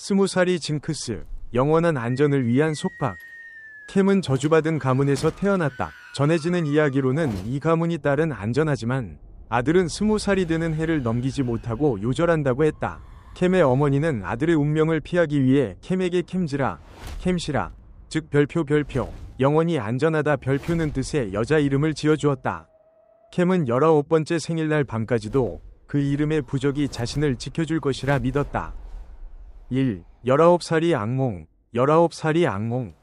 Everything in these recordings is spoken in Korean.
20살이 징크스, 영원한 안전을 위한 속박. 캠은 저주받은 가문에서 태어났다. 전해지는 이야기로는 이 가문이 딸은 안전하지만 아들은 20살이 되는 해를 넘기지 못하고 요절한다고 했다. 캠의 어머니는 아들의 운명을 피하기 위해 캠에게 캠지라, 캠시라, 즉 별표, 영원히 안전하다 별표는 뜻의 여자 이름을 지어주었다. 캠은 19번째 생일날 밤까지도 그 이름의 부적이 자신을 지켜줄 것이라 믿었다. 1. 19살이 악몽. 19살이 악몽.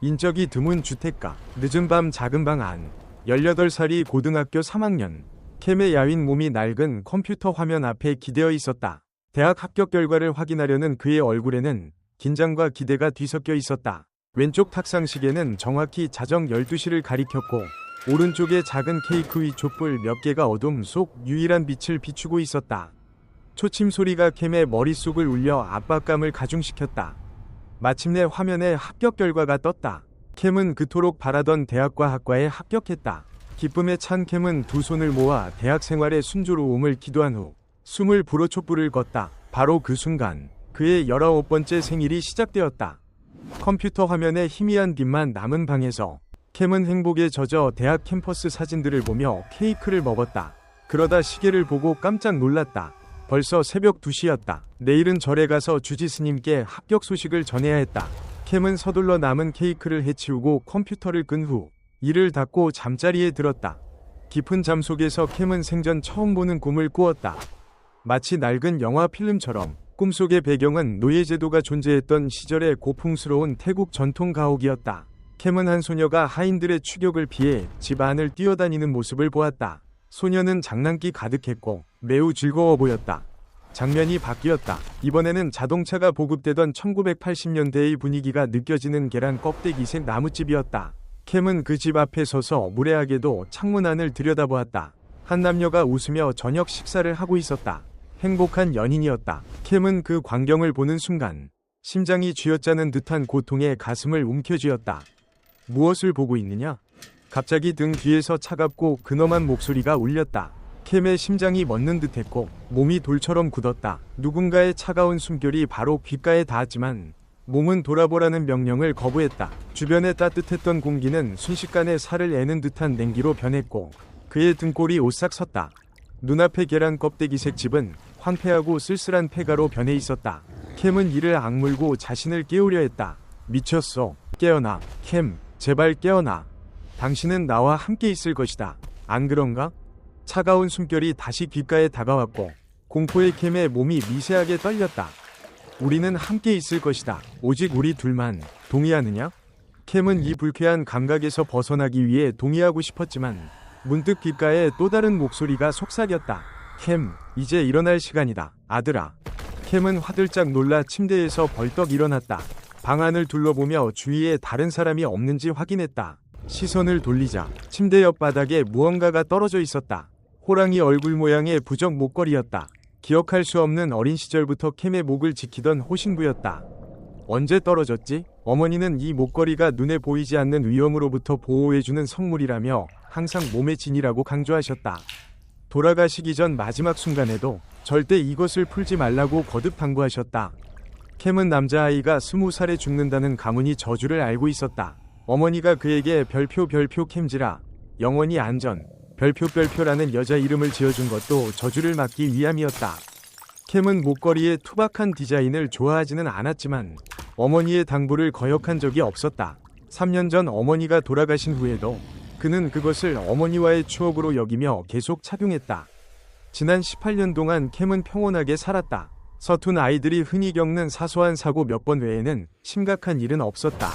인적이 드문 주택가. 늦은 밤 작은 방 안. 18살이 고등학교 3학년. 캠의 야윈 몸이 낡은 컴퓨터 화면 앞에 기대어 있었다. 대학 합격 결과를 확인하려는 그의 얼굴에는 긴장과 기대가 뒤섞여 있었다. 왼쪽 탁상시계는 정확히 자정 12시를 가리켰고 오른쪽에 작은 케이크 위 촛불 몇 개가 어둠 속 유일한 빛을 비추고 있었다. 초침 소리가 캠의 머릿속을 울려 압박감을 가중시켰다. 마침내 화면에 합격 결과가 떴다. 캠은 그토록 바라던 대학과 학과에 합격했다. 기쁨에 찬 캠은 두 손을 모아 대학 생활의 순조로움을 기도한 후 숨을 불어 촛불을 껐다. 바로 그 순간 그의 19번째 생일이 시작되었다. 컴퓨터 화면에 희미한 빛만 남은 방에서 캠은 행복에 젖어 대학 캠퍼스 사진들을 보며 케이크를 먹었다. 그러다 시계를 보고 깜짝 놀랐다. 벌써 새벽 2시였다. 내일은 절에 가서 주지스님께 합격 소식을 전해야 했다. 캠은 서둘러 남은 케이크를 해치우고 컴퓨터를 끈 후 이를 닫고 잠자리에 들었다. 깊은 잠 속에서 캠은 생전 처음 보는 꿈을 꾸었다. 마치 낡은 영화 필름처럼 꿈속의 배경은 노예제도가 존재했던 시절의 고풍스러운 태국 전통 가옥이었다. 캠은 한 소녀가 하인들의 추격을 피해 집 안을 뛰어다니는 모습을 보았다. 소녀는 장난기 가득했고 매우 즐거워 보였다. 장면이 바뀌었다. 이번에는 자동차가 보급되던 1980년대의 분위기가 느껴지는 계란 껍데기색 나무집이었다. 캠은 그 집 앞에 서서 무례하게도 창문 안을 들여다보았다. 한 남녀가 웃으며 저녁 식사를 하고 있었다. 행복한 연인이었다. 캠은 그 광경을 보는 순간 심장이 쥐어짜는 듯한 고통에 가슴을 움켜쥐었다. 무엇을 보고 있느냐? 갑자기 등 뒤에서 차갑고 근엄한 목소리가 울렸다. 캠의 심장이 멎는 듯했고 몸이 돌처럼 굳었다. 누군가의 차가운 숨결이 바로 귓가에 닿았지만 몸은 돌아보라는 명령을 거부했다. 주변에 따뜻했던 공기는 순식간에 살을 애는 듯한 냉기로 변했고 그의 등골이 오싹 섰다. 눈앞의 계란 껍데기색 집은 황폐하고 쓸쓸한 폐가로 변해 있었다. 캠은 이를 악물고 자신을 깨우려 했다. 미쳤어. 깨어나. 캠, 제발 깨어나. 당신은 나와 함께 있을 것이다. 안 그런가? 차가운 숨결이 다시 귓가에 다가왔고 공포의 캠의 몸이 미세하게 떨렸다. 우리는 함께 있을 것이다. 오직 우리 둘만. 동의하느냐? 캠은 이 불쾌한 감각에서 벗어나기 위해 동의하고 싶었지만 문득 귓가에 또 다른 목소리가 속삭였다. 캠, 이제 일어날 시간이다. 아들아. 캠은 화들짝 놀라 침대에서 벌떡 일어났다. 방 안을 둘러보며 주위에 다른 사람이 없는지 확인했다. 시선을 돌리자 침대 옆 바닥에 무언가가 떨어져 있었다. 호랑이 얼굴 모양의 부적 목걸이였다. 기억할 수 없는 어린 시절부터 캠의 목을 지키던 호신부였다. 언제 떨어졌지? 어머니는 이 목걸이가 눈에 보이지 않는 위험으로부터 보호해주는 선물이라며 항상 몸에 지니라고 강조하셨다. 돌아가시기 전 마지막 순간에도 절대 이것을 풀지 말라고 거듭 당부하셨다. 캠은 남자아이가 20살에 죽는다는 가문이 저주를 알고 있었다. 어머니가 그에게 별표 캠지라, 영원히 안전, 별표라는 여자 이름을 지어준 것도 저주를 막기 위함이었다. 캠은 목걸이의 투박한 디자인을 좋아하지는 않았지만 어머니의 당부를 거역한 적이 없었다. 3년 전 어머니가 돌아가신 후에도 그는 그것을 어머니와의 추억으로 여기며 계속 착용했다. 지난 18년 동안 캠은 평온하게 살았다. 서툰 아이들이 흔히 겪는 사소한 사고 몇 번 외에는 심각한 일은 없었다.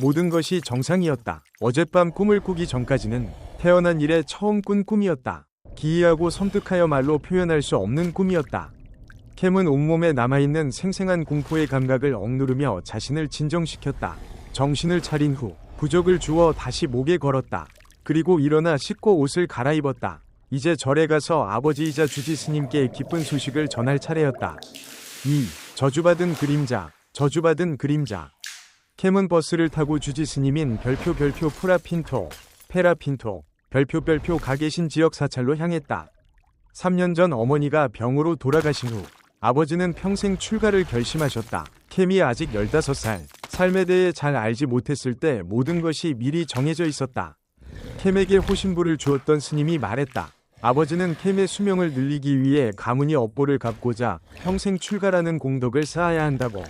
모든 것이 정상이었다. 어젯밤 꿈을 꾸기 전까지는 태어난 이래 처음 꾼 꿈이었다. 기이하고 섬뜩하여 말로 표현할 수 없는 꿈이었다. 캠은 온몸에 남아있는 생생한 공포의 감각을 억누르며 자신을 진정시켰다. 정신을 차린 후 부적을 주워 다시 목에 걸었다. 그리고 일어나 씻고 옷을 갈아입었다. 이제 절에 가서 아버지이자 주지 스님께 기쁜 소식을 전할 차례였다. 2. 저주받은 그림자. 저주받은 그림자. 캠은 버스를 타고 주지 스님인 별표 페라핀토 별표 가 계신 지역 사찰로 향했다. 3년 전 어머니가 병으로 돌아가신 후 아버지는 평생 출가를 결심하셨다. 캠이 아직 15살, 삶에 대해 잘 알지 못했을 때 모든 것이 미리 정해져 있었다. 캠에게 호신부를 주었던 스님이 말했다. 아버지는 캠의 수명을 늘리기 위해 가문이 업보를 갚고자 평생 출가라는 공덕을 쌓아야 한다고.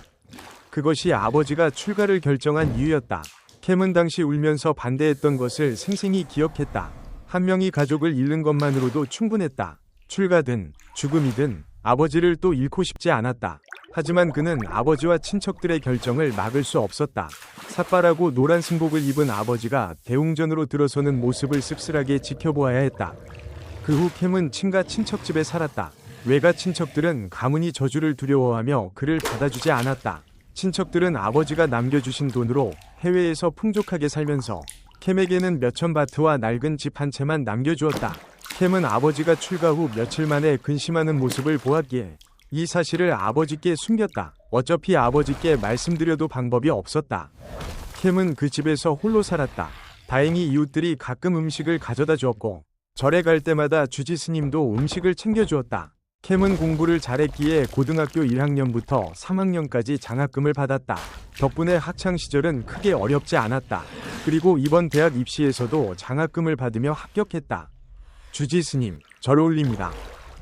그것이 아버지가 출가를 결정한 이유였다. 캠은 당시 울면서 반대했던 것을 생생히 기억했다. 한 명이 가족을 잃는 것만으로도 충분했다. 출가든 죽음이든 아버지를 또 잃고 싶지 않았다. 하지만 그는 아버지와 친척들의 결정을 막을 수 없었다. 삭발하고 노란 승복을 입은 아버지가 대웅전으로 들어서는 모습을 씁쓸하게 지켜보아야 했다. 그 후 캠은 친가 친척집에 살았다. 외가 친척들은 가문이 저주를 두려워하며 그를 받아주지 않았다. 친척들은 아버지가 남겨주신 돈으로 해외에서 풍족하게 살면서 캠에게는 몇천 바트와 낡은 집 한 채만 남겨주었다. 캠은 아버지가 출가 후 며칠 만에 근심하는 모습을 보았기에 이 사실을 아버지께 숨겼다. 어차피 아버지께 말씀드려도 방법이 없었다. 캠은 그 집에서 홀로 살았다. 다행히 이웃들이 가끔 음식을 가져다 주었고 절에 갈 때마다 주지 스님도 음식을 챙겨주었다. 캠은 공부를 잘했기에 고등학교 1학년부터 3학년까지 장학금을 받았다. 덕분에 학창시절은 크게 어렵지 않았다. 그리고 이번 대학 입시에서도 장학금을 받으며 합격했다. 주지 스님, 절 올립니다.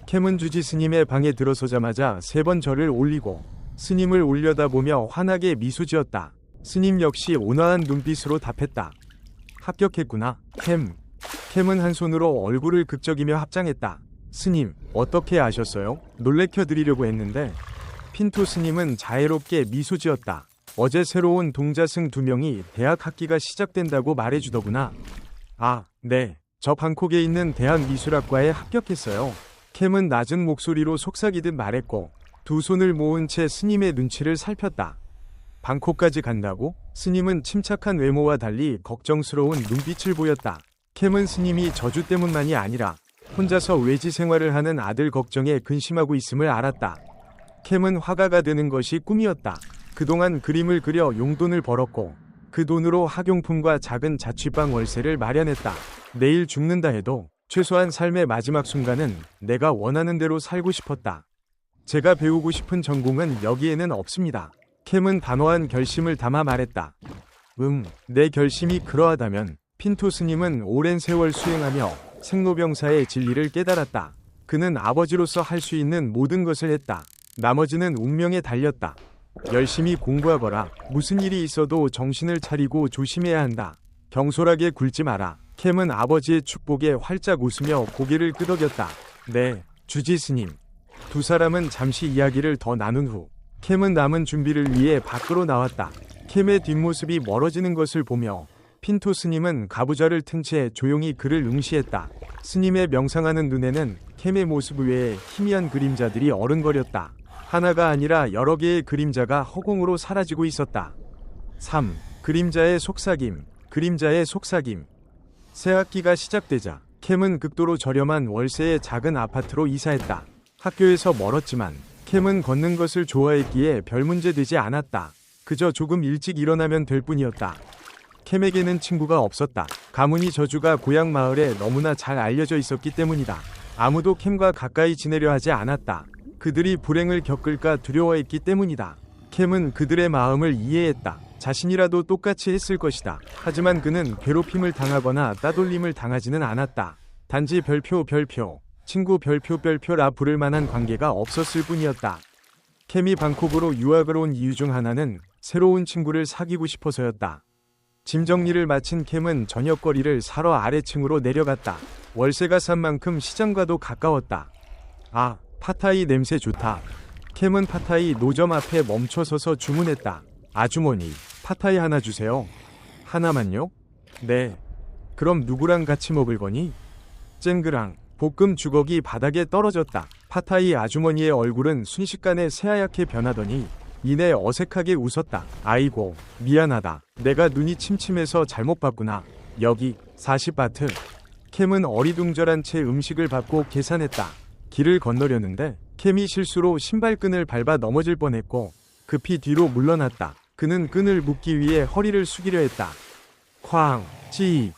캠은 주지 스님의 방에 들어서자마자 3번 절을 올리고 스님을 올려다보며 환하게 미소 지었다. 스님 역시 온화한 눈빛으로 답했다. 합격했구나, 캠. 캠은 한 손으로 얼굴을 극적이며 합장했다. 스님, 어떻게 아셨어요? 놀래켜 드리려고 했는데. 핀토 스님은 자애롭게 미소 지었다. 어제 새로 온 동자승 2명이 대학 학기가 시작된다고 말해주더구나. 아, 네. 저 방콕에 있는 대한미술학과에 합격했어요. 캠은 낮은 목소리로 속삭이듯 말했고 두 손을 모은 채 스님의 눈치를 살폈다. 방콕까지 간다고? 스님은 침착한 외모와 달리 걱정스러운 눈빛을 보였다. 캠은 스님이 저주 때문만이 아니라 혼자서 외지 생활을 하는 아들 걱정에 근심하고 있음을 알았다. 캠은 화가가 되는 것이 꿈이었다. 그동안 그림을 그려 용돈을 벌었고 그 돈으로 학용품과 작은 자취방 월세를 마련했다. 내일 죽는다 해도 최소한 삶의 마지막 순간은 내가 원하는 대로 살고 싶었다. 제가 배우고 싶은 전공은 여기에는 없습니다. 캠은 단호한 결심을 담아 말했다. 내 결심이 그러하다면. 핀토 스님은 오랜 세월 수행하며 생로병사의 진리를 깨달았다. 그는 아버지로서 할 수 있는 모든 것을 했다. 나머지는 운명에 달렸다. 열심히 공부하거라. 무슨 일이 있어도 정신을 차리고 조심해야 한다. 경솔하게 굴지 마라. 캠은 아버지의 축복에 활짝 웃으며 고개를 끄덕였다. 네, 주지 스님. 두 사람은 잠시 이야기를 더 나눈 후 캠은 남은 준비를 위해 밖으로 나왔다. 캠의 뒷모습이 멀어지는 것을 보며 핀토 스님은 가부좌를 튼 채 조용히 그를 응시했다. 스님의 명상하는 눈에는 캠의 모습 외에 희미한 그림자들이 어른거렸다. 하나가 아니라 여러 개의 그림자가 허공으로 사라지고 있었다. 3. 그림자의 속삭임. 그림자의 속삭임. 새 학기가 시작되자 캠은 극도로 저렴한 월세의 작은 아파트로 이사했다. 학교에서 멀었지만 캠은 걷는 것을 좋아했기에 별 문제 되지 않았다. 그저 조금 일찍 일어나면 될 뿐이었다. 캠에게는 친구가 없었다. 가문이 저주가 고향 마을에 너무나 잘 알려져 있었기 때문이다. 아무도 캠과 가까이 지내려 하지 않았다. 그들이 불행을 겪을까 두려워했기 때문이다. 캠은 그들의 마음을 이해했다. 자신이라도 똑같이 했을 것이다. 하지만 그는 괴롭힘을 당하거나 따돌림을 당하지는 않았다. 단지 별표, 친구 별표라 부를 만한 관계가 없었을 뿐이었다. 캠이 방콕으로 유학을 온 이유 중 하나는 새로운 친구를 사귀고 싶어서였다. 짐 정리를 마친 캠은 저녁거리를 사러 아래층으로 내려갔다. 월세가 싼 만큼 시장과도 가까웠다. 아, 팟타이 냄새 좋다. 캠은 팟타이 노점 앞에 멈춰서서 주문했다. 아주머니, 팟타이 하나 주세요. 하나만요? 네. 그럼 누구랑 같이 먹을 거니? 쨍그랑. 볶음 주걱이 바닥에 떨어졌다. 팟타이 아주머니의 얼굴은 순식간에 새하얗게 변하더니 이내 어색하게 웃었다. 아이고, 미안하다. 내가 눈이 침침해서 잘못 봤구나. 여기 40바트. 캠은 어리둥절한 채 음식을 받고 계산했다. 길을 건너려는데 캠이 실수로 신발끈을 밟아 넘어질 뻔했고 급히 뒤로 물러났다. 그는 끈을 묶기 위해 허리를 숙이려 했다. 쾅! 찌!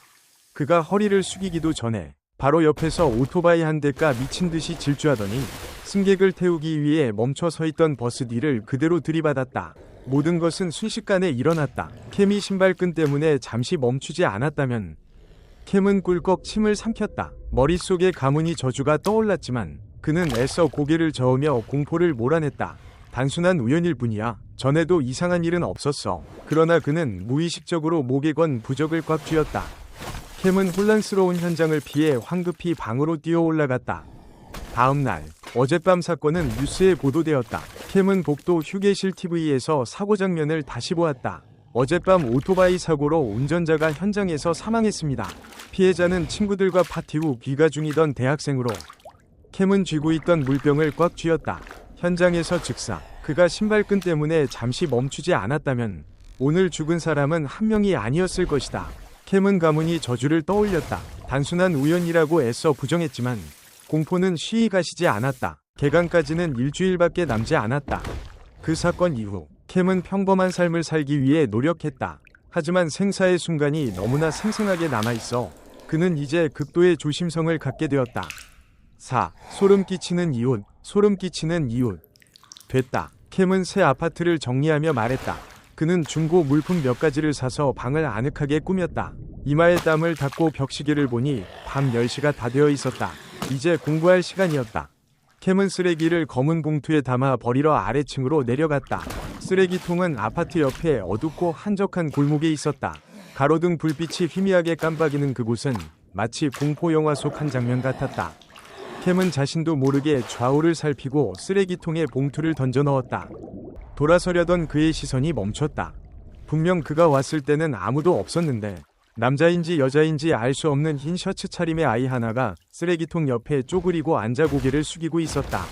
그가 허리를 숙이기도 전에 바로 옆에서 오토바이 한 대가 미친 듯이 질주하더니 승객을 태우기 위해 멈춰 서 있던 버스 뒤를 그대로 들이받았다. 모든 것은 순식간에 일어났다. 캠이 신발끈 때문에 잠시 멈추지 않았다면 캠은 꿀꺽 침을 삼켰다. 머릿속에 가문이 저주가 떠올랐지만 그는 애써 고개를 저으며 공포를 몰아냈다. 단순한 우연일 뿐이야. 전에도 이상한 일은 없었어. 그러나 그는 무의식적으로 목에 건 부적을 꽉 쥐었다. 캠은 혼란스러운 현장을 피해 황급히 방으로 뛰어 올라갔다. 다음 날 어젯밤 사건은 뉴스에 보도되었다. 캠은 복도 휴게실 TV에서 사고 장면을 다시 보았다. 어젯밤 오토바이 사고로 운전자가 현장에서 사망했습니다. 피해자는 친구들과 파티 후 귀가 중이던 대학생으로 캠은 쥐고 있던 물병을 꽉 쥐었다. 현장에서 즉사 그가 신발끈 때문에 잠시 멈추지 않았다면 오늘 죽은 사람은 한 명이 아니었을 것이다. 캠은 가문이 저주를 떠올렸다. 단순한 우연이라고 애써 부정했지만 공포는 쉬이 가시지 않았다. 개강까지는 일주일밖에 남지 않았다. 그 사건 이후 캠은 평범한 삶을 살기 위해 노력했다. 하지만 생사의 순간이 너무나 생생하게 남아있어 그는 이제 극도의 조심성을 갖게 되었다. 4. 소름 끼치는 이웃. 소름 끼치는 이웃. 됐다. 캠은 새 아파트를 정리하며 말했다. 그는 중고 물품 몇 가지를 사서 방을 아늑하게 꾸몄다. 이마에 땀을 닦고 벽시계를 보니 밤 10시가 다 되어 있었다. 이제 공부할 시간이었다. 캠은 쓰레기를 검은 봉투에 담아 버리러 아래층으로 내려갔다. 쓰레기통은 아파트 옆에 어둡고 한적한 골목에 있었다. 가로등 불빛이 희미하게 깜빡이는 그곳은 마치 공포영화 속 한 장면 같았다. 캠은 자신도 모르게 좌우를 살피고 쓰레기통에 봉투를 던져 넣었다. 돌아서려던 그의 시선이 멈췄다. 분명 그가 왔을 때는 아무도 없었는데 남자인지 여자인지 알 수 없는 흰 셔츠 차림의 아이 하나가 쓰레기통 옆에 쪼그리고 앉아 고개를 숙이고 있었다.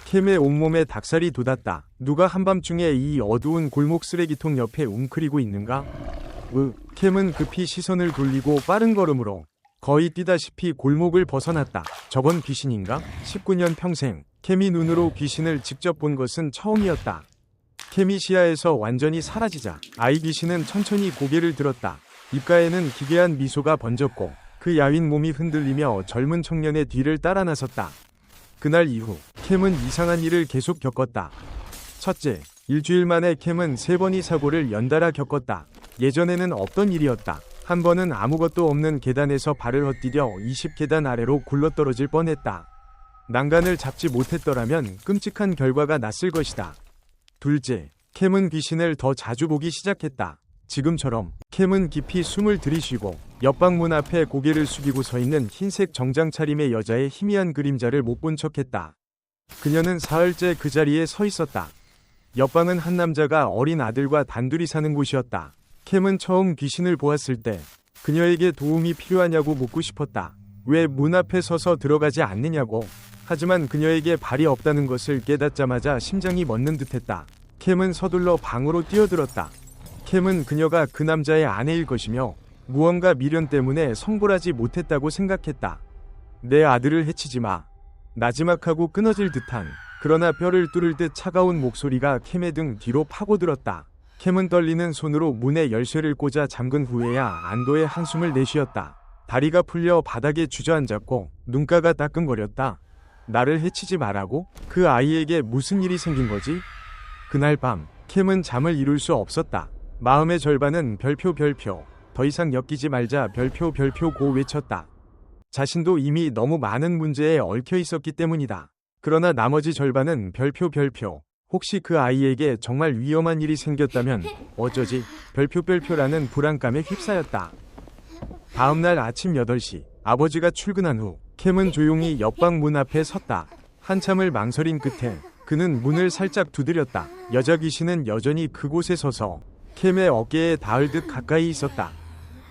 캠의 온몸에 닭살이 돋았다. 누가 한밤중에 이 어두운 골목 쓰레기통 옆에 웅크리고 있는가? 캠은 급히 시선을 돌리고 빠른 걸음으로 거의 뛰다시피 골목을 벗어났다. 저건 귀신인가? 19년 평생 캠이 눈으로 귀신을 직접 본 것은 처음이었다. 캠이 시야에서 완전히 사라지자 아이 귀신은 천천히 고개를 들었다. 입가에는 기괴한 미소가 번졌고 그 야윈 몸이 흔들리며 젊은 청년의 뒤를 따라 나섰다. 그날 이후 캠은 이상한 일을 계속 겪었다. 첫째, 일주일 만에 캠은 3번의 사고를 연달아 겪었다. 예전에는 없던 일이었다. 한 번은 아무것도 없는 계단에서 발을 헛디뎌 20계단 아래로 굴러떨어질 뻔했다. 난간을 잡지 못했더라면 끔찍한 결과가 났을 것이다. 둘째, 캠은 귀신을 더 자주 보기 시작했다. 지금처럼 캠은 깊이 숨을 들이쉬고 옆방 문 앞에 고개를 숙이고 서 있는 흰색 정장 차림의 여자의 희미한 그림자를 못 본 척했다. 그녀는 사흘째 그 자리에 서 있었다. 옆방은 한 남자가 어린 아들과 단둘이 사는 곳이었다. 캠은 처음 귀신을 보았을 때 그녀에게 도움이 필요하냐고 묻고 싶었다. 왜 문 앞에 서서 들어가지 않느냐고. 하지만 그녀에게 발이 없다는 것을 깨닫자마자 심장이 멎는 듯했다. 캠은 서둘러 방으로 뛰어들었다. 캠은 그녀가 그 남자의 아내일 것이며 무언가 미련 때문에 성불하지 못했다고 생각했다. 내 아들을 해치지 마. 나지막하고 끊어질 듯한 그러나 뼈를 뚫을 듯 차가운 목소리가 캠의 등 뒤로 파고들었다. 캠은 떨리는 손으로 문에 열쇠를 꽂아 잠근 후에야 안도의 한숨을 내쉬었다. 다리가 풀려 바닥에 주저앉았고 눈가가 따끔거렸다. 나를 해치지 말라고? 그 아이에게 무슨 일이 생긴 거지? 그날 밤 캠은 잠을 이룰 수 없었다. 마음의 절반은 별표 더 이상 엮이지 말자 별표 고 외쳤다. 자신도 이미 너무 많은 문제에 얽혀 있었기 때문이다. 그러나 나머지 절반은 별표 혹시 그 아이에게 정말 위험한 일이 생겼다면 어쩌지? 별표라는 불안감에 휩싸였다. 다음날 아침 8시 아버지가 출근한 후 캠은 조용히 옆방 문 앞에 섰다. 한참을 망설인 끝에 그는 문을 살짝 두드렸다. 여자 귀신은 여전히 그곳에 서서 캠의 어깨에 닿을 듯 가까이 있었다.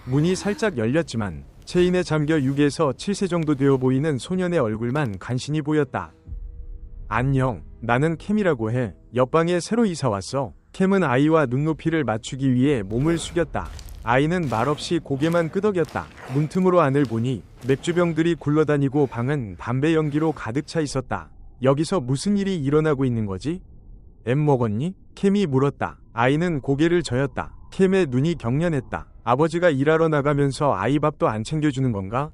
문이 살짝 열렸지만 체인에 잠겨 6에서 7세 정도 되어 보이는 소년의 얼굴만 간신히 보였다. 안녕, 나는 캠이라고 해. 옆방에 새로 이사 왔어. 캠은 아이와 눈높이를 맞추기 위해 몸을 숙였다. 아이는 말없이 고개만 끄덕였다. 문틈으로 안을 보니 맥주병들이 굴러다니고 방은 담배 연기로 가득 차 있었다. 여기서 무슨 일이 일어나고 있는 거지? 엠 먹었니? 캠이 물었다. 아이는 고개를 저었다. 캠의 눈이 경련했다. 아버지가 일하러 나가면서 아이 밥도 안 챙겨주는 건가?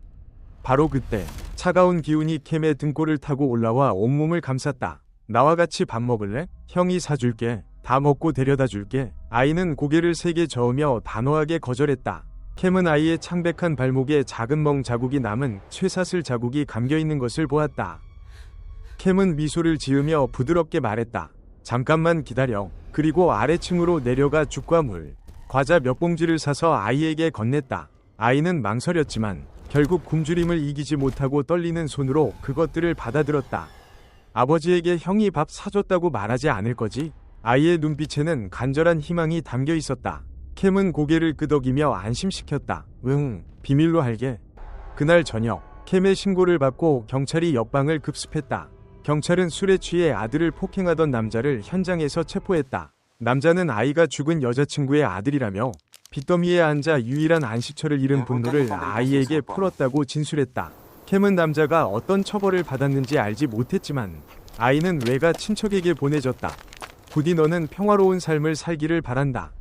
바로 그때 차가운 기운이 캠의 등골을 타고 올라와 온몸을 감쌌다. 나와 같이 밥 먹을래? 형이 사줄게. 다 먹고 데려다 줄게. 아이는 고개를 세게 저으며 단호하게 거절했다. 캠은 아이의 창백한 발목에 작은 멍 자국이 남은 쇠사슬 자국이 감겨있는 것을 보았다. 캠은 미소를 지으며 부드럽게 말했다. 잠깐만 기다려. 그리고 아래층으로 내려가 죽과 물, 과자 몇 봉지를 사서 아이에게 건넸다. 아이는 망설였지만 결국 굶주림을 이기지 못하고 떨리는 손으로 그것들을 받아들었다. 아버지에게 형이 밥 사줬다고 말하지 않을 거지? 아이의 눈빛에는 간절한 희망이 담겨 있었다. 캠은 고개를 끄덕이며 안심시켰다. 응, 비밀로 할게. 그날 저녁, 캠의 신고를 받고 경찰이 옆방을 급습했다. 경찰은 술에 취해 아들을 폭행하던 남자를 현장에서 체포했다. 남자는 아이가 죽은 여자친구의 아들이라며 빚더미에 앉아 유일한 안식처를 잃은 분노를 아이에게 풀었다고 진술했다. 캠은 남자가 어떤 처벌을 받았는지 알지 못했지만 아이는 외가 친척에게 보내졌다. 부디 너는 평화로운 삶을 살기를 바란다.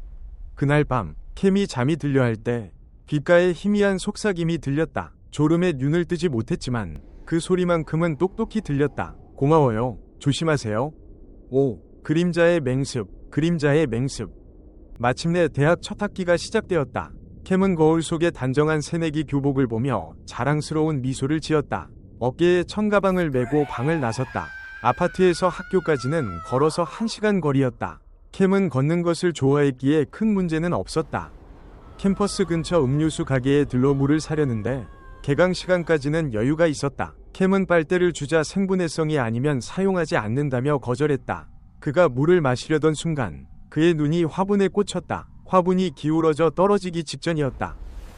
그날 밤 캠이 잠이 들려 할 때 귓가에 희미한 속삭임이 들렸다. 졸음에 눈을 뜨지 못했지만 그 소리만큼은 똑똑히 들렸다. 고마워요. 조심하세요. 오, 그림자의 맹습, 그림자의 맹습. 마침내 대학 첫 학기가 시작되었다. 캠은 거울 속의 단정한 새내기 교복을 보며 자랑스러운 미소를 지었다. 어깨에 천가방을 메고 방을 나섰다. 아파트에서 학교까지는 걸어서 1시간 거리였다. 캠은 걷는 것을 좋아했기에 큰 문제는 없었다. 캠퍼스 근처 음료수 가게에 들러 물을 사려는데 개강 시간까지는 여유가 있었다. 캠은 빨대를 주자 생분해성이 아니면 사용하지 않는다며 거절했다. 그가 물을 마시려던 순간 그의 눈이 화분에 꽂혔다. 화분이 기울어져 떨어지기 직전이었다.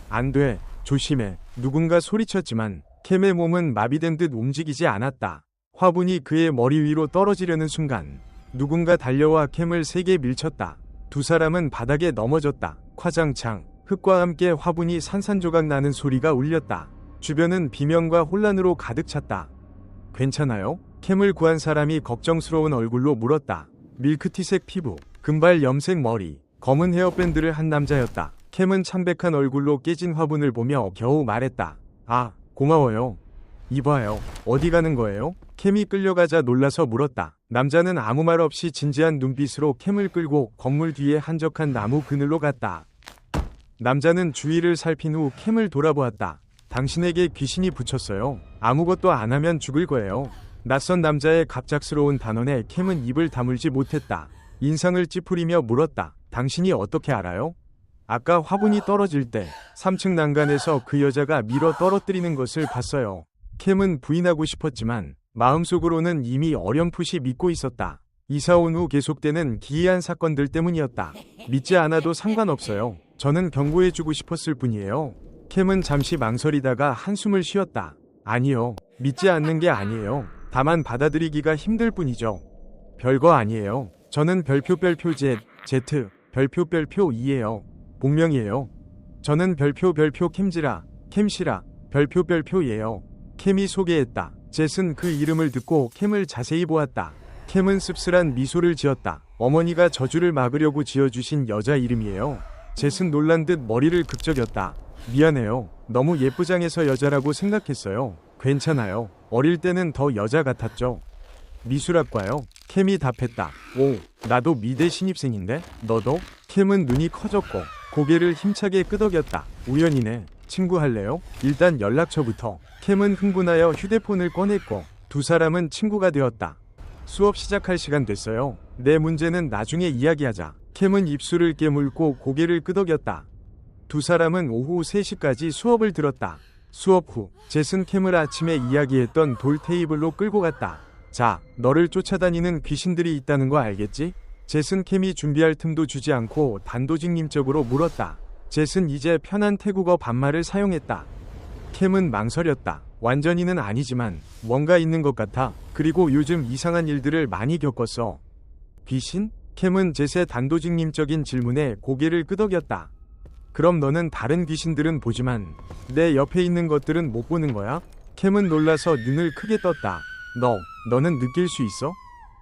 안 돼, 조심해. 누군가 소리쳤지만 캠의 몸은 마비된 듯 움직이지 않았다. 화분이 그의 머리 위로 떨어지려는 순간 누군가 달려와 캠을 세게 밀쳤다. 두 사람은 바닥에 넘어졌다. 화장창, 흙과 함께 화분이 산산조각 나는 소리가 울렸다. 주변은 비명과 혼란으로 가득 찼다. 괜찮아요? 캠을 구한 사람이 걱정스러운 얼굴로 물었다. 밀크티색 피부, 금발 염색 머리, 검은 헤어밴드를 한 남자였다. 캠은 창백한 얼굴로 깨진 화분을 보며 겨우 말했다. 아, 고마워요. 이봐요. 어디 가는 거예요? 캠이 끌려가자 놀라서 물었다. 남자는 아무 말 없이 진지한 눈빛으로 캠을 끌고 건물 뒤에 한적한 나무 그늘로 갔다. 남자는 주위를 살핀 후 캠을 돌아보았다. 당신에게 귀신이 붙였어요. 아무것도 안 하면 죽을 거예요. 낯선 남자의 갑작스러운 단언에 캠은 입을 다물지 못했다. 인상을 찌푸리며 물었다. 당신이 어떻게 알아요? 아까 화분이 떨어질 때 3층 난간에서 그 여자가 밀어 떨어뜨리는 것을 봤어요. 캠은 부인하고 싶었지만 마음속으로는 이미 어렴풋이 믿고 있었다. 이사 온 후 계속되는 기이한 사건들 때문이었다. 믿지 않아도 상관없어요. 저는 경고해주고 싶었을 뿐이에요. 캠은 잠시 망설이다가 한숨을 쉬었다. 아니요. 믿지 않는 게 아니에요. 다만 받아들이기가 힘들 뿐이죠. 별거 아니에요. 저는 별표 Z, 별표 2예요. 본명이에요. 저는 별표 캠시라, 별표 예요. 캠이 소개했다. 젯은 그 이름을 듣고 캠을 자세히 보았다. 캠은 씁쓸한 미소를 지었다. 어머니가 저주를 막으려고 지어주신 여자 이름이에요. 젯은 놀란 듯 머리를 극적였다. 미안해요. 너무 예쁘장해서 여자라고 생각했어요. 괜찮아요. 어릴 때는 더 여자 같았죠. 미술학과요. 캠이 답했다. 오, 나도 미대 신입생인데? 너도? 캠은 눈이 커졌고 고개를 힘차게 끄덕였다. 우연이네. 친구 할래요? 일단 연락처부터. 캠은 흥분하여 휴대폰을 꺼냈고 두 사람은 친구가 되었다. 수업 시작할 시간 됐어요. 내 문제는 나중에 이야기하자. 캠은 입술을 깨물고 고개를 끄덕였다. 두 사람은 오후 3시까지 수업을 들었다. 수업 후 젯은 캠을 아침에 이야기했던 돌 테이블로 끌고 갔다. 자, 너를 쫓아다니는 귀신들이 있다는 거 알겠지? 젯은 캠이 준비할 틈도 주지 않고 단도직입적으로 물었다. 젯은 이제 편한 태국어 반말을 사용했다. 캠은 망설였다. 완전히는 아니지만 뭔가 있는 것 같아. 그리고 요즘 이상한 일들을 많이 겪었어. 귀신? 캠은 젯의 단도직입적인 질문에 고개를 끄덕였다. 그럼 너는 다른 귀신들은 보지만 내 옆에 있는 것들은 못 보는 거야? 캠은 놀라서 눈을 크게 떴다. 너는 느낄 수 있어?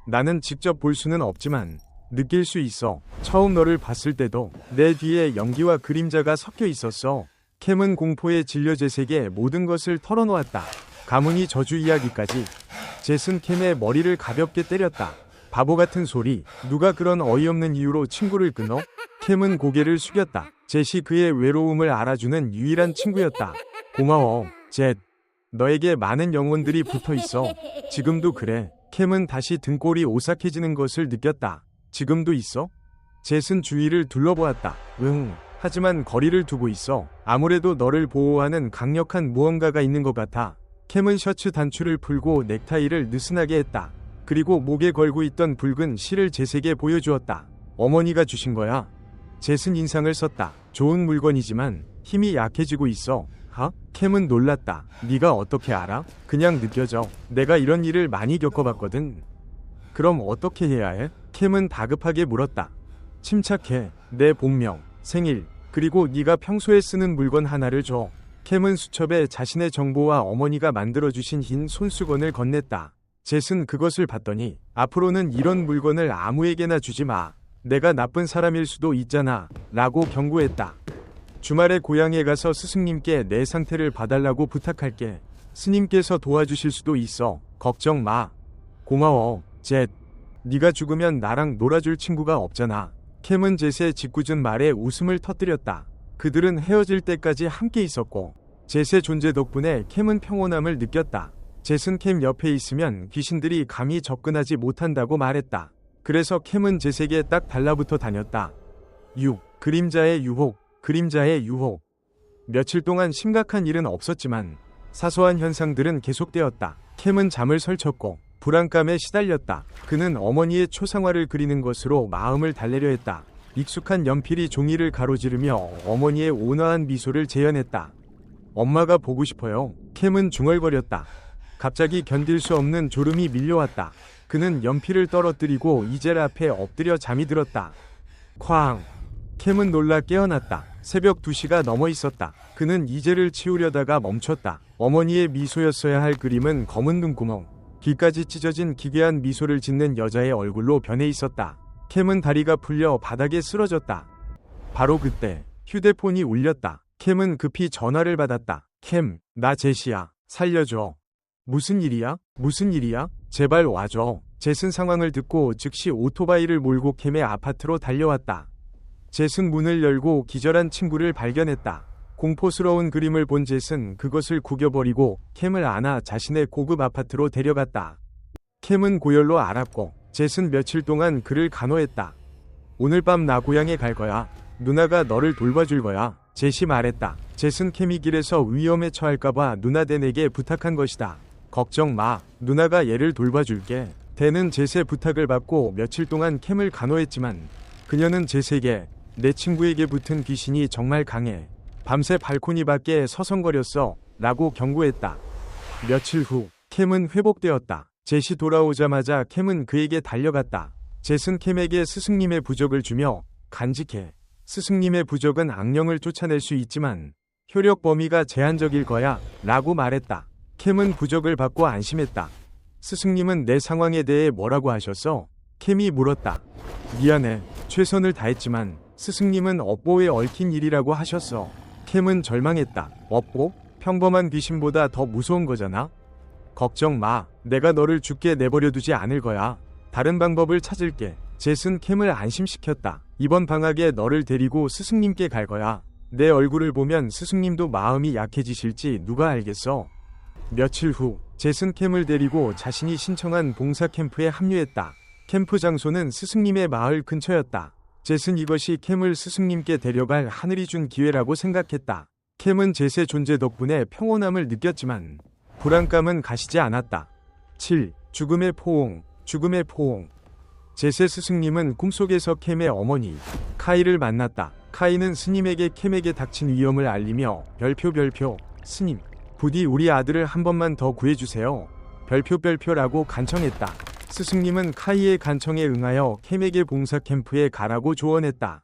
나는 직접 볼 수는 없지만 느낄 수 있어. 처음 너를 봤을 때도 내 뒤에 연기와 그림자가 섞여 있었어. 캠은 공포에 질려 젯에게 모든 것을 털어놓았다. 가문이 저주 이야기까지. 젯은 캠의 머리를 가볍게 때렸다. 바보 같은 소리. 누가 그런 어이없는 이유로 친구를 끊어? 캠은 고개를 숙였다. 젯이 그의 외로움을 알아주는 유일한 친구였다. 고마워, 젯. 너에게 많은 영혼들이 붙어 있어. 지금도 그래. 캠은 다시 등골이 오싹해지는 것을 느꼈다. 지금도 있어? 젯은 주위를 둘러보았다. 응. 하지만 거리를 두고 있어. 아무래도 너를 보호하는 강력한 무언가가 있는 것 같아. 캠은 셔츠 단추를 풀고 넥타이를 느슨하게 했다. 그리고 목에 걸고 있던 붉은 실을 젯에게 보여주었다. 어머니가 주신 거야. 젯은 인상을 썼다. 좋은 물건이지만 힘이 약해지고 있어. 캠은 놀랐다. 네가 어떻게 알아? 그냥 느껴져. 내가 이런 일을 많이 겪어봤거든. 그럼 어떻게 해야 해? 캠은 다급하게 물었다. 침착해. 내 본명, 생일, 그리고 네가 평소에 쓰는 물건 하나를 줘. 캠은 수첩에 자신의 정보와 어머니가 만들어주신 흰 손수건을 건넸다. 젯은 그것을 봤더니 앞으로는 이런 물건을 아무에게나 주지 마. 내가 나쁜 사람일 수도 있잖아. 라고 경고했다. 주말에 고향에 가서 스승님께 내 상태를 봐달라고 부탁할게. 스님께서 도와주실 수도 있어. 걱정 마. 고마워, 젯. 네가 죽으면 나랑 놀아줄 친구가 없잖아. 캠은 젯의 짓궂은 말에 웃음을 터뜨렸다. 그들은 헤어질 때까지 함께 있었고 젯의 존재 덕분에 캠은 평온함을 느꼈다. 젯은 캠 옆에 있으면 귀신들이 감히 접근하지 못한다고 말했다. 그래서 캠은 젯에게 딱 달라붙어 다녔다. 6. 그림자의 유혹. 그림자의 유혹. 며칠 동안 심각한 일은 없었지만 사소한 현상들은 계속되었다. 캠은 잠을 설쳤고 불안감에 시달렸다. 그는 어머니의 초상화를 그리는 것으로 마음을 달래려 했다. 익숙한 연필이 종이를 가로지르며 어머니의 온화한 미소를 재현했다. 엄마가 보고 싶어요. 캠은 중얼거렸다. 갑자기 견딜 수 없는 졸음이 밀려왔다. 그는 연필을 떨어뜨리고 이젤 앞에 엎드려 잠이 들었다. 쾅! 캠은 놀라 깨어났다. 새벽 2시가 넘어 있었다. 그는 이젤을 치우려다가 멈췄다. 어머니의 미소였어야 할 그림은 검은 눈구멍, 귀까지 찢어진 기괴한 미소를 짓는 여자의 얼굴로 변해 있었다. 캠은 다리가 풀려 바닥에 쓰러졌다. 바로 그때 휴대폰이 울렸다. 캠은 급히 전화를 받았다. 캠, 나 젯이야. 살려줘. 무슨 일이야? 무슨 일이야? 제발 와줘. 젯은 상황을 듣고 즉시 오토바이를 몰고 캠의 아파트로 달려왔다. 젯은 문을 열고 기절한 친구를 발견했다. 공포스러운 그림을 본 젯은 그것을 구겨버리고 캠을 안아 자신의 고급 아파트로 데려갔다. 캠은 고열로 앓았고 젯은 며칠 동안 그를 간호했다. 오늘 밤 나 고향에 갈 거야. 누나가 너를 돌봐줄 거야. 젯이 말했다. 젯은 캠이 길에서 위험에 처할까봐 누나 댄에게 부탁한 것이다. 걱정 마. 누나가 얘를 돌봐줄게. 댄은 젯의 부탁을 받고 며칠 동안 캠을 간호했지만 그녀는 젯에게 내 친구에게 붙은 귀신이 정말 강해. 밤새 발코니 밖에 서성거렸어. 라고 경고했다. 며칠 후 캠은 회복되었다. 젯이 돌아오자마자 캠은 그에게 달려갔다. 젯은 캠에게 스승님의 부적을 주며 간직해. 스승님의 부적은 악령을 쫓아낼 수 있지만 효력 범위가 제한적일 거야. 라고 말했다. 캠은 부적을 받고 안심했다. 스승님은 내 상황에 대해 뭐라고 하셨어? 캠이 물었다. 미안해. 최선을 다했지만 스승님은 업보에 얽힌 일이라고 하셨어. 캠은 절망했다. 업보? 평범한 귀신보다 더 무서운 거잖아? 걱정 마. 내가 너를 죽게 내버려두지 않을 거야. 다른 방법을 찾을게. 젯은 캠을 안심시켰다. 이번 방학에 너를 데리고 스승님께 갈 거야. 내 얼굴을 보면 스승님도 마음이 약해지실지 누가 알겠어. 며칠 후 젯은 캠을 데리고 자신이 신청한 봉사 캠프에 합류했다. 캠프 장소는 스승님의 마을 근처였다. 젯은 이것이 캠을 스승님께 데려갈 하늘이 준 기회라고 생각했다. 캠은 젯의 존재 덕분에 평온함을 느꼈지만 불안감은 가시지 않았다. 7. 죽음의 포옹. 죽음의 포옹. 젯의 스승님은 꿈속에서 캠의 어머니 카이를 만났다. 카이는 스님에게 캠에게 닥친 위험을 알리며 별표 스님 부디 우리 아들을 한 번만 더 구해주세요. 별표라고 간청했다. 스승님은 카이의 간청에 응하여 캠에게 봉사 캠프에 가라고 조언했다.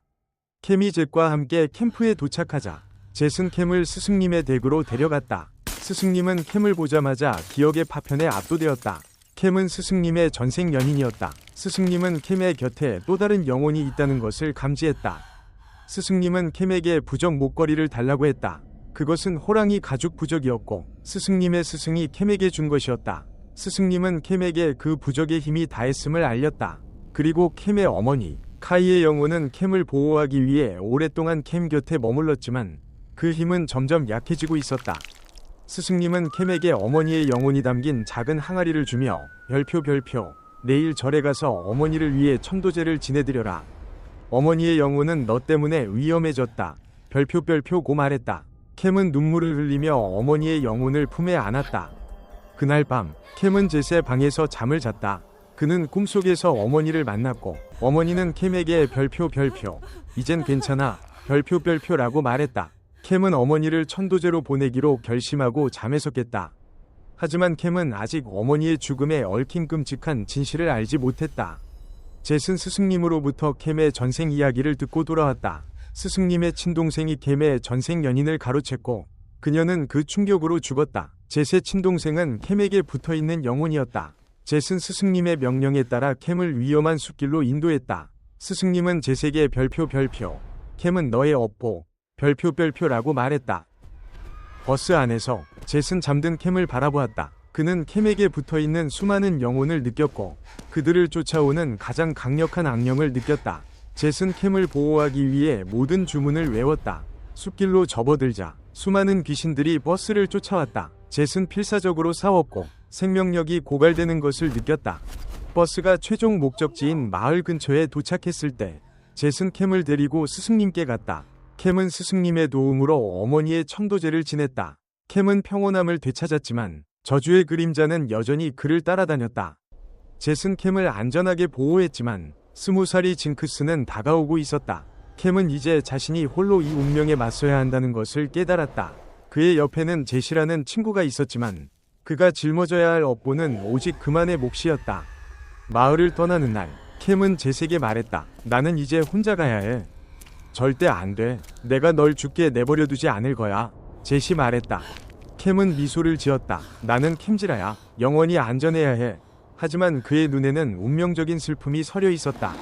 캠이 젯과 함께 캠프에 도착하자 젯은 캠을 스승님의 댁으로 데려갔다. 스승님은 캠을 보자마자 기억의 파편에 압도되었다. 캠은 스승님의 전생 연인이었다. 스승님은 캠의 곁에 또 다른 영혼이 있다는 것을 감지했다. 스승님은 캠에게 부적 목걸이를 달라고 했다. 그것은 호랑이 가죽 부적이었고 스승님의 스승이 캠에게 준 것이었다. 스승님은 캠에게 그 부적의 힘이 다했음을 알렸다. 그리고 캠의 어머니 카이의 영혼은 캠을 보호하기 위해 오랫동안 캠 곁에 머물렀지만 그 힘은 점점 약해지고 있었다. 스승님은 캠에게 어머니의 영혼이 담긴 작은 항아리를 주며 별표 내일 절에 가서 어머니를 위해 천도제를 지내드려라. 어머니의 영혼은 너 때문에 위험해졌다. 별표 말했다. 캠은 눈물을 흘리며 어머니의 영혼을 품에 안았다. 그날 밤 캠은 제세 방에서 잠을 잤다. 그는 꿈속에서 어머니를 만났고 어머니는 캠에게 별표 이젠 괜찮아 별표라고 말했다. 캠은 어머니를 천도제로 보내기로 결심하고 잠에서 깼다. 하지만 캠은 아직 어머니의 죽음에 얽힌 끔찍한 진실을 알지 못했다. 젯은 스승님으로부터 캠의 전생 이야기를 듣고 돌아왔다. 스승님의 친동생이 캠의 전생 연인을 가로챘고 그녀는 그 충격으로 죽었다. 젯의 친동생은 캠에게 붙어있는 영혼이었다. 젯은 스승님의 명령에 따라 캠을 위험한 숲길로 인도했다. 스승님은 젯에게 별표 캠은 너의 업보 별표라고 말했다. 버스 안에서 젯은 잠든 캠을 바라보았다. 그는 캠에게 붙어있는 수많은 영혼을 느꼈고 그들을 쫓아오는 가장 강력한 악령을 느꼈다. 젯은 캠을 보호하기 위해 모든 주문을 외웠다. 숲길로 접어들자 수많은 귀신들이 버스를 쫓아왔다. 젯은 필사적으로 싸웠고 생명력이 고갈되는 것을 느꼈다. 버스가 최종 목적지인 마을 근처에 도착했을 때 젯은 캠을 데리고 스승님께 갔다. 캠은 스승님의 도움으로 어머니의 천도제를 지냈다. 캠은 평온함을 되찾았지만 저주의 그림자는 여전히 그를 따라다녔다. 젯은 캠을 안전하게 보호했지만 20살이 징크스는 다가오고 있었다. 캠은 이제 자신이 홀로 이 운명에 맞서야 한다는 것을 깨달았다. 그의 옆에는 젯이라는 친구가 있었지만 그가 짊어져야 할 업보는 오직 그만의 몫이었다. 마을을 떠나는 날 캠은 젯에게 말했다. 나는 이제 혼자 가야 해. 절대 안 돼. 내가 널 죽게 내버려두지 않을 거야. 젯이 말했다. 캠은 미소를 지었다. 나는 캠지라야. 영원히 안전해야 해. 하지만 그의 눈에는 운명적인 슬픔이 서려 있었다.